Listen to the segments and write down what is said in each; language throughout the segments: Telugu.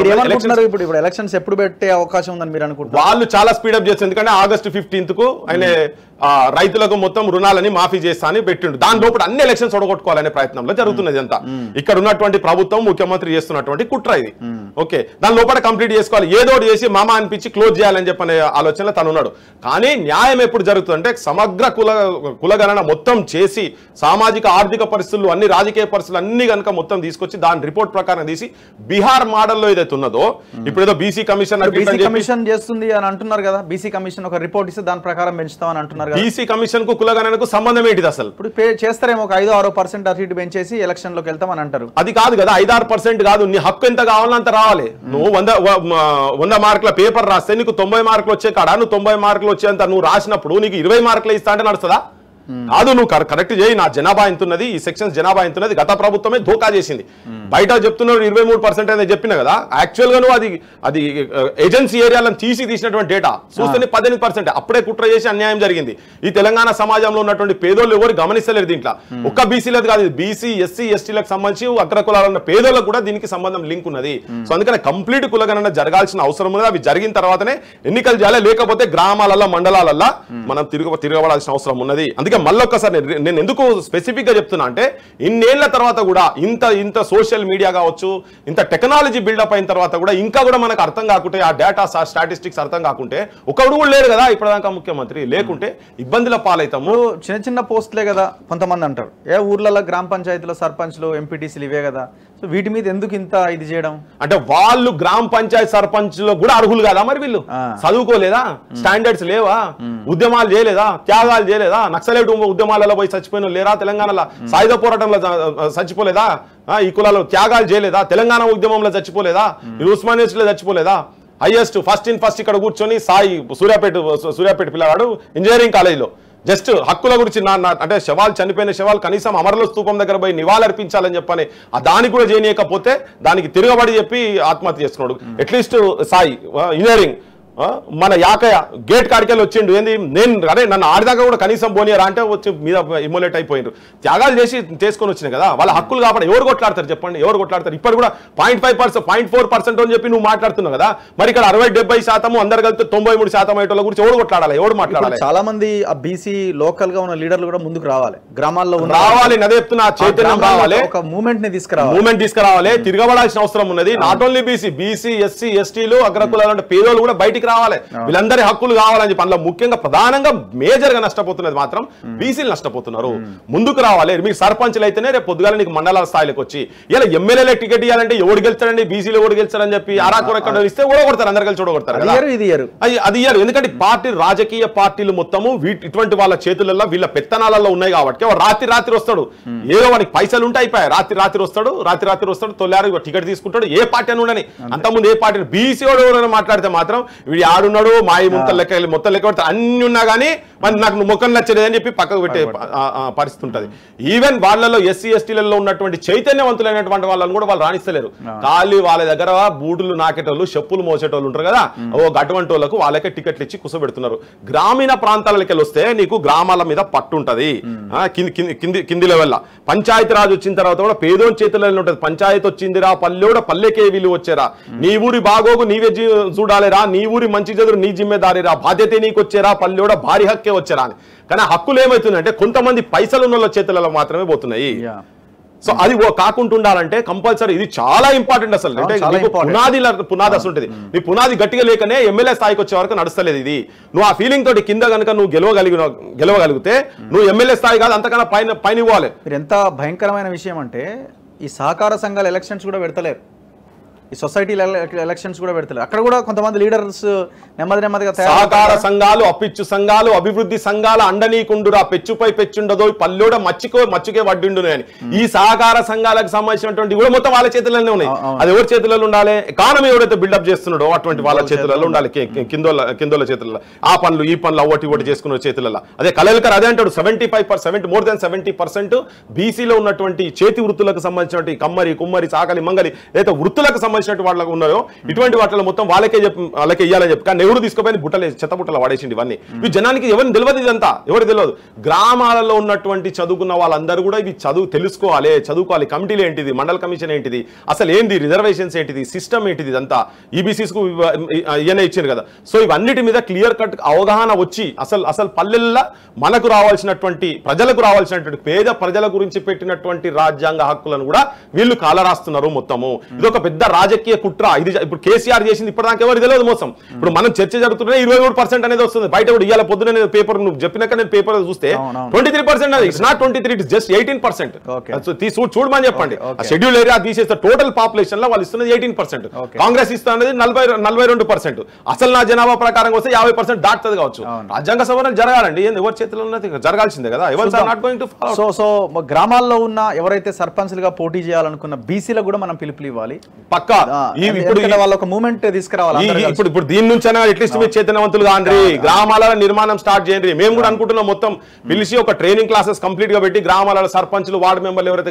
ఇప్పుడు ఎలక్షన్స్ ఎప్పుడు పెట్టే అవకాశం ఉందని మీరు అనుకుంటున్నారు? వాళ్ళు చాలా స్పీడప్ చేస్తారు. ఎందుకంటే ఆగస్టు 15th ఆయన రైతులకు మొత్తం రుణాలని మాఫీ చేస్తా అని పెట్టిండు. దాని లోపల అన్ని ఎలక్షన్స్ ఒడగొట్టుకోవాలనే ప్రయత్నంలో జరుగుతున్నది అంతా. ఇక్కడ ఉన్నటువంటి ప్రభుత్వం ముఖ్యమంత్రి చేస్తున్నటువంటి కుట్ర ఇది. ఓకే, దాని లోపల కంప్లీట్ చేసుకోవాలి, ఏదో చేసి మామ అనిపించి క్లోజ్ చేయాలని చెప్పనే ఆలోచనలో తను ఉన్నాడు. కానీ న్యాయం ఎప్పుడు జరుగుతుందంటే సమగ్ర కులగణన మొత్తం చేసి సామాజిక ఆర్థిక పరిస్థితులు అన్ని రాజకీయ పరిస్థితులు అన్ని కనుక మొత్తం తీసుకొచ్చి దాని రిపోర్ట్ ప్రకారం తీసి బీహార్ మోడల్లో ఏదైతే ఉన్నదో ఇప్పుడు ఏదో బీసీ కమిషన్ చేస్తుంది అని అంటున్నారు కదా. బీసీ కమిషన్ ఒక రిపోర్ట్ ఇస్తే దాని ప్రకారం పెంచుతామని అంటున్నారు. బీసీ కమిషన్ కు కులగణనకు సంబంధం ఏంటిది అసలు? ఇప్పుడు చేస్తారేమో ఒక 5-6% అటు ఇటు పెంచేసి ఎలక్షన్ లోకి వెళ్తామని అంటారు. అది కాదు కదా, 5-6% కాదు. నీ హక్కు ఎంత కావాలో అంత రావాలి. నువ్వు 100 మార్కుల పేపర్ రాస్తే నీకు 90 మార్కులు వచ్చే కాడ నువ్వు 90 మార్కులు వచ్చేంత నువ్వు రాసినప్పుడు నీకు 20 మార్కులు ఇస్తా అంటే నడుస్తుందా? కాదు, నువ్వు కరెక్ట్ చేయి. నా జనాభా ఎంతున్నది, ఈ సెక్షన్స్ జనాభా ఎంతున్నది, గత ప్రభుత్వమే ధోకా చేసింది. బయట చెప్తున్నారు 23% అనేది చెప్పిన కదా, యాక్చువల్ గా నువ్వు అది ఏజెన్సీ ఏరియాలను తీసినటువంటి డేటా చూస్తేనే 18%. అప్పుడే కుట్ర చేసి అన్యాయం జరిగింది. ఈ తెలంగాణ సమాజంలో ఉన్నటువంటి పేదోళ్ళు ఎవరు గమనిస్తలేరు దీంట్లో. ఒక్క బీసీలకు కాదు, బీసీ ఎస్సీ ఎస్టీలకు సంబంధించి అగ్రకులాలు ఉన్న పేదోళ్ళకు కూడా దీనికి సంబంధం లింక్ ఉన్నది. సో అందుకని కంప్లీట్ కులగణన జరగాల్సిన అవసరం ఉన్నది. అవి జరిగిన తర్వాతనే ఎన్నికలు చేయాలి, లేకపోతే గ్రామాలలో మండలాలలో మనం తిరగబడాల్సిన అవసరం ఉన్నది. అందుకే మళ్ళొక్కసారి నేను ఎందుకు స్పెసిఫిక్ గా చెప్తున్నా అంటే ఇన్నేళ్ల తర్వాత కూడా ఇంత సోషల్ మీడియా కావచ్చు, ఇంత టెక్నాలజీ బిల్డప్ అయిన తర్వాత కూడా ఇంకా కూడా మనకు అర్థం కాకుంటే, ఆ డేటా స్టాటిస్టిక్స్ అర్థం కాకుంటే ఒకడు కూడా లేరు కదా ఇప్పటిదాకా ముఖ్యమంత్రి, లేకుంటే ఇబ్బందుల పాలవుతాము. చిన్న చిన్న పోస్టులే కదా కొంతమంది అంటారు. ఏ ఊర్లలో గ్రామ పంచాయతీలో సర్పంచ్లు ఎంపీటీసీలు ఇవే కదా. సో వీటి మీద ఎందుకు ఇంత ఇది చేయడం? అంటే వాళ్ళు గ్రామ పంచాయతీ సర్పంచ్లో కూడా అర్హులు కదా మరి? వీళ్ళు చదువుకోలేదా? స్టాండర్డ్స్ లేవా? ఉద్యమాలు చేయలేదా? త్యాగాలు చేయలేదా? నక్సలైట్ ఉద్యమాలలో పోయి చచ్చిపోయిన లేరా? తెలంగాణలో సాయుధ పోరాటంలో చచ్చిపోలేదా? ఈ కులాలు త్యాగాలు చేయలేదా? తెలంగాణ ఉద్యమంలో చచ్చిపోలేదా? ఉస్మానియాలో చచ్చిపోలేదా? హైయెస్ట్ ఫస్ట్ ఇక్కడ కూర్చొని సాయి సూర్యాపేట పిల్లవాడు ఇంజనీరింగ్ కాలేజీలో జస్ట్ హక్కుల గురించి అంటే చనిపోయిన శవాలు కనీసం అమరల స్తూపం దగ్గర పోయి నివాళులర్పించాలని చెప్పని దానికి కూడా చేయనీయకపోతే దానికి తిరగబడి చెప్పి ఆత్మహత్య చేసుకున్నాడు. అట్లీస్ట్ సాయి ఇంజనీరింగ్ మన యాకయ్య గేట్ కాడికెళ్ళి వచ్చిండు. ఏంది నన్ను ఆడిదాకా కూడా కనీసం పోనీయరా అంటే వచ్చి మీద ఇమ్మోలేట్ అయిపోయిండ్రు. త్యాగాలు చేసుకొని వచ్చినాయి కదా, వాళ్ళ హక్కులు కాబట్టి ఎవరు కొట్లాడతారు చెప్పండి? ఎవరు కొట్లాడతారు? ఇప్పుడు కూడా 0.5%, 0.4% అని చెప్పి నువ్వు మాట్లాడుతున్నావు కదా. మరి ఇక్కడ 60-70% అందరు కలిసి 93% అయ్యేటోళ్ళ గురించి ఎవరు కొట్లాడాలి? ఎవరు మాట్లాడాలి? చాలా మంది ఆ బీసీ లోకల్ గా ఉన్న లీడర్లు కూడా ముందుకు రావాలి, గ్రామాల్లో రావాలి. అదే చెప్తున్నా, చైతన్యం రావాలి, ఒక మూవ్మెంట్ ని తీసుకురావాలి. తిరగబడాల్సిన అవసరం ఉన్నది. నాట్ ఓన్లీ బీసీ ఎస్సీ ఎస్టీలు అగ్రకులాలు పేదోళ్ళు కూడా బయటికి రావాలి. వీళ్ళందరి హక్కులు కావాలని చెప్పి అందులో ముఖ్యంగా ప్రధానంగా మేజర్ గా నష్టపోతున్నది మాత్రం బీసీలు నష్టపోతున్నారు. ముందుకు రావాలి. మీరు సర్పంచ్లు అయితేనే రేపు పొద్దుగాల నీకు మండలాల స్థాయిలోకి వచ్చి ఇలా ఎమ్మెల్యేలే టికెట్ ఇవ్వాలంటే ఎవడు గెలుస్తారండి? బీసీలు ఎవడు గెలుస్తారని చెప్పి ఆరాకొర ఇస్తే ఓడగొడతారు, అందరు కలిసి ఓడగొడతారు. అది ఇయ్యారు. ఎందుకంటే రాజకీయ పార్టీలు మొత్తము ఇటువంటి వాళ్ళ చేతులలో వీళ్ళ పెత్తనాలలో ఉన్నాయి కాబట్టి రాత్రి వస్తాడు. ఏదో వానికి పైసలు ఉంటే అయిపోయాయి. రాత్రి వస్తాడు తొలియారు టికెట్ తీసుకుంటాడు. ఏ పార్టీ అని ఉండని. అంతకుముందు ఏ పార్టీ బీసీ వాడు మాట్లాడితే మాత్రం వీడు ఆడున్నాడు మాయి మొత్తం లెక్క పెడతాడు. అన్ని ఉన్నా కానీ మరి నాకు ముఖం నచ్చలేదని చెప్పి పక్కకు పెట్టే పరిస్థితి ఉంటుంది. ఈవెన్ వాళ్ళలో ఎస్సీ ఎస్టీలలో ఉన్నటువంటి చైతన్యవంతులైనటువంటి వాళ్ళని కూడా వాళ్ళు రాణిస్తలేరు. ఖాళీ వాళ్ళ దగ్గర బూటులు నాకేటోళ్ళు చెప్పులు మోసేటోళ్ళు ఉంటారు కదా, అటువంటి వాళ్ళకు వాళ్ళకే టికెట్లు ఇచ్చి కుసబెడుతున్నారు. గ్రామీణ ప్రాంతాలకి వస్తే నీకు గ్రామాల మీద పట్టు ఉంటుంది. కింది లెవెల్ పంచాయతీ రాజు వచ్చిన తర్వాత కూడా పేదోని చేతులలో ఉంటుంది. పంచాయతీ వచ్చిందిరా పల్లెడ పల్లెకే వీలు వచ్చారా, నీ ఊరి బాగోగు నీవే చూడాలిరా, నీ ఊరి మంచి చెదురు నీ జిమ్మేదారిరా, బాధ్యత నీకు వచ్చారా, పల్లెడ భారీ హక్కే వచ్చారా అని. కానీ హక్కులు ఏమవుతుందంటే కొంతమంది పైసలు ఉన్న చేతులలో మాత్రమే పోతున్నాయి. సో అది కాకుండా ఉండాలంటే కంపల్సరీ ఇది చాలా ఇంపార్టెంట్. అసలు అంటే పునాది అసలు ఉంటుంది. నీ పునాది గట్టిగా లేకనే ఎమ్మెల్యే స్థాయికి వచ్చే వరకు నడుస్తలేదు ఇది. నువ్వు ఆ ఫీలింగ్ తోటి కింద కనుక నువ్వు గెలవగలిగితే నువ్వు ఎమ్మెల్యే స్థాయి కాదు అంతకన్నా పైన ఇవ్వాలి. మీరు ఎంత భయంకరమైన విషయం అంటే ఈ సహకార సంఘాల ఎలక్షన్స్ కూడా పెడతలేరు, ఈ సొసైటీ ఎలక్షన్స్ కూడా పెడతలేరు. అక్కడ కూడా కొంతమంది లీడర్స్ నెమ్మదిగా సహకార సంఘాలు, అప్పిచ్చు సంఘాలు, అభివృద్ధి సంఘాల అండనీకుండురా, పెచ్చుపై పెచ్చుండదో పల్లెడ మచ్చుకే వడ్డిండు అని. ఈ సహకార సంఘాలకు సంబంధించినటువంటి కూడా మొత్తం వాళ్ళ చేతుల్లోనే ఉన్నాయి. అది ఎవరి చేతులలో ఉండాలి? ఎకానమీ ఎవరైతే బిల్డప్ చేస్తున్నాడో అటువంటి వాళ్ళ చేతులలో ఉండాలి, కిందోళ్ళ చేతులలో. ఆ పనులు ఈ పనులు ఒకటి చేసుకున్న చేతులలో. అదే కలెల్కర్ అదే అంటాడు, 75% మోర్ దాన్ 70% బీసీలో ఉన్నటువంటి చేతి వృత్తులకు సంబంధించినటువంటి కమ్మరి, కుమ్మరి, చాకలి, మంగలి ఏదైతే వృత్తులకు సంబంధించి సంబంధించినట్టు వాళ్ళకు ఉన్నాయో ఇటువంటి వాటిలో మొత్తం వాళ్ళకే ఇవ్వాలని చెప్పి కానీ ఎవరు తీసుకుపోయి బుట్టలు చెత్త బుట్టలు వాడేసిండి ఇవన్నీ ఇవి జనానికి ఎవరిని తెలియదు ఇదంతా ఎవరు తెలియదు గ్రామాలలో ఉన్నటువంటి చదువుకున్న వాళ్ళందరూ కూడా ఇవి చదువుకోవాలి కమిటీలు ఏంటిది మండల కమిషన్ ఏంటిది అసలు ఏంది రిజర్వేషన్స్ ఏంటిది సిస్టమ్ ఏంటిది ఇదంతా ఈబీసీస్ కు ఇవన్నీ ఇచ్చారు కదా సో ఇవన్నిటి మీద క్లియర్ కట్ అవగాహన వచ్చి అసలు పల్లెల్లో మనకు రావాల్సినటువంటి ప్రజలకు రావాల్సినటువంటి పేద ప్రజల గురించి పెట్టినటువంటి రాజ్యాంగ హక్కులను కూడా వీళ్ళు కాలరాస్తున్నారు మొత్తము ఇది ఒక పెద్ద రాజకీయ కుట్ర ఇది ఇప్పుడు కేసీఆర్ చేసింది ఇప్పటిదాకా ఎవరు తెలియదు మోసం ఇప్పుడు మనం చర్చ జరుగుతుంటే 23% అనేది వస్తుంది బయట కూడా ఇవాళ పొద్దున పేపర్ నువ్వు చెప్పినాక నేను పేపర్ చూస్తే 23% అది ఇట్స్ నాట్ 23 ఇట్స్ జస్ట్ 18% చూడమని చెప్పండి షెడ్యూల్ ఏరియా తీసేస్తే టోటల్ పాపులేషన్ లో వాళ్ళు ఇస్తున్నది 18% కాంగ్రెస్ ఇస్తున్నది 42% అసలు నా జనాభా ప్రకారం వస్తే 50% దాటుతుంది కావచ్చు రాజ్యాంగ సవరణ జరగాలండి ఎవరి చేతిలో ఉన్నది జరగాల్సిందే కదా ఎవరు not going to follow so గ్రామాల్లో ఉన్న ఎవరైతే సర్పంచ్లుగా పోటీ చేయాలనుకున్న బీసీలకు కూడా మనం పిలుపులు ఇవ్వాలి పక్కా ఇప్పుడు వాళ్ళ ఒక మూమెంట్ తీసుకురావాలి ఇప్పుడు దీని నుంచి అట్లీస్ట్ మీరు చైతన్యవంతులు కాండి గ్రామాల నిర్మాణం స్టార్ట్ చేయండి మేము కూడా అనుకుంటున్నాం మొత్తం పిలిచి ఒక ట్రైనింగ్ క్లాసెస్ కంప్లీట్ గా పెట్టి గ్రామాల సర్పంచులు వార్డు మెంబర్లు ఎవరైతే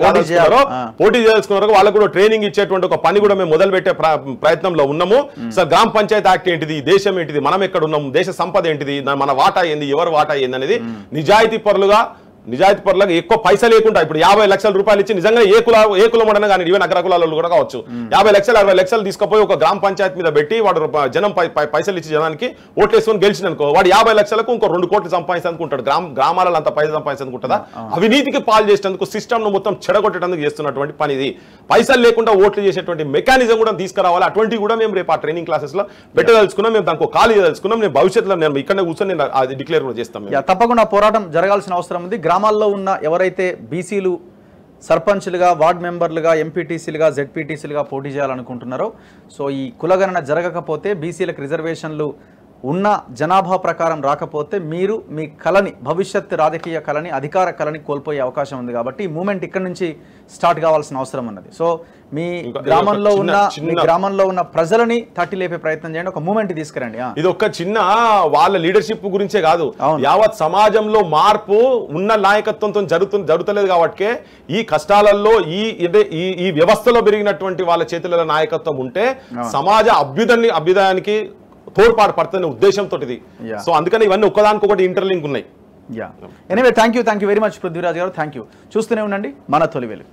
పోటీ చేసుకున్నారో వాళ్ళకు కూడా ట్రైనింగ్ ఇచ్చేటువంటి ఒక పని కూడా మేము మొదలు పెట్టే ప్రయత్నంలో ఉన్నాము సార్ గ్రామ పంచాయతీ యాక్ట్ ఏంటిది దేశం ఏంటిది మనం ఎక్కడ ఉన్నాము దేశ సంపద ఏంటిది మన వాటా ఏంది ఎవరు వాటా ఏంది అనేది నిజాయితీ పరులకు ఎక్కువ పైసా లేకుండా ఇప్పుడు 50 లక్షల రూపాయలు ఇచ్చి నిజంగా ఏ కులం ఉండను కానీ ఈవెన్ అగ్ర కులాలు కూడా కావచ్చు 50 లక్షలు 60 లక్షలు తీసుకుపోయి ఒక గ్రామ పంచాయతీ మీద పెట్టి వాడు జనం పైసలు ఇచ్చి జనానికి ఓట్లు వేసుకొని గెలిచిననుకో వాడు 50 లక్షలకు ఇంకో 2 కోట్లు సంపాదించుకుంటాడు గ్రామాలలో అంత పైసలు సంపాదించుకుంటుందా అవినీతికి పాలు చేసేందుకు సిస్టమ్ ను మొత్తం చెడగొట్టేందుకు చేస్తున్నటువంటి పని ఇది పైసలు లేకుండా ఓట్లు చేసేటువంటి మెకానిజం కూడా తీసుకురావాలి అటువంటివి కూడా మేము రేపు ఆ ట్రైనింగ్ క్లాసెస్ లో పెట్టదలుచుకున్నాం మేము దానికి ఖాళీ తెలుసుకున్నాం నేను భవిష్యత్తులో నేను ఇక్కడనే కూర్చొని నేను అది డిక్లేర్ కూడా చేస్తాం తప్పకుండా పోరాటం జరగాల్సిన అవసరం ఉంది గ్రామాల్లో ఉన్న ఎవరైతే బీసీలు సర్పంచ్లుగా వార్డ్ మెంబర్లుగా ఎంపీటీసీలుగా జెడ్పీటీసీలుగా పోటీ చేయాలనుకుంటున్నారో సో ఈ కులగణన జరగకపోతే బీసీలకు రిజర్వేషన్లు ఉన్న జనాభా ప్రకారం రాకపోతే మీరు మీ కళని భవిష్యత్ రాజకీయ కళని అధికార కళని కోల్పోయే అవకాశం ఉంది కాబట్టి ఈ మూమెంట్ ఇక్కడ నుంచి స్టార్ట్ కావాల్సిన అవసరం ఉన్నది సో మీ గ్రామంలో ఉన్న ప్రజలని తట్టి లేపే ప్రయత్నం చేయండి ఒక మూమెంట్ తీసుకురండి ఇది ఒక చిన్న వాళ్ళ లీడర్షిప్ గురించే కాదు యావత్ సమాజంలో మార్పు ఉన్న నాయకత్వంతో జరుగుతలేదు కాబట్టి ఈ కష్టాలలో ఈ వ్యవస్థలో పెరిగినటువంటి వాళ్ళ చేతుల నాయకత్వం ఉంటే సమాజ అభ్యుదయానికి తోడ్పాటు పడుతున్న ఉద్దేశంతో ఇది సో అందుకని ఇవన్నీ ఒక్కదానికొకటి ఇంటర్లింక్ ఉన్నాయి anyway thank you very much Prithviraj గారు థ్యాంక్ యూ చూస్తూనే ఉండండి మన తొలి వెలుగు.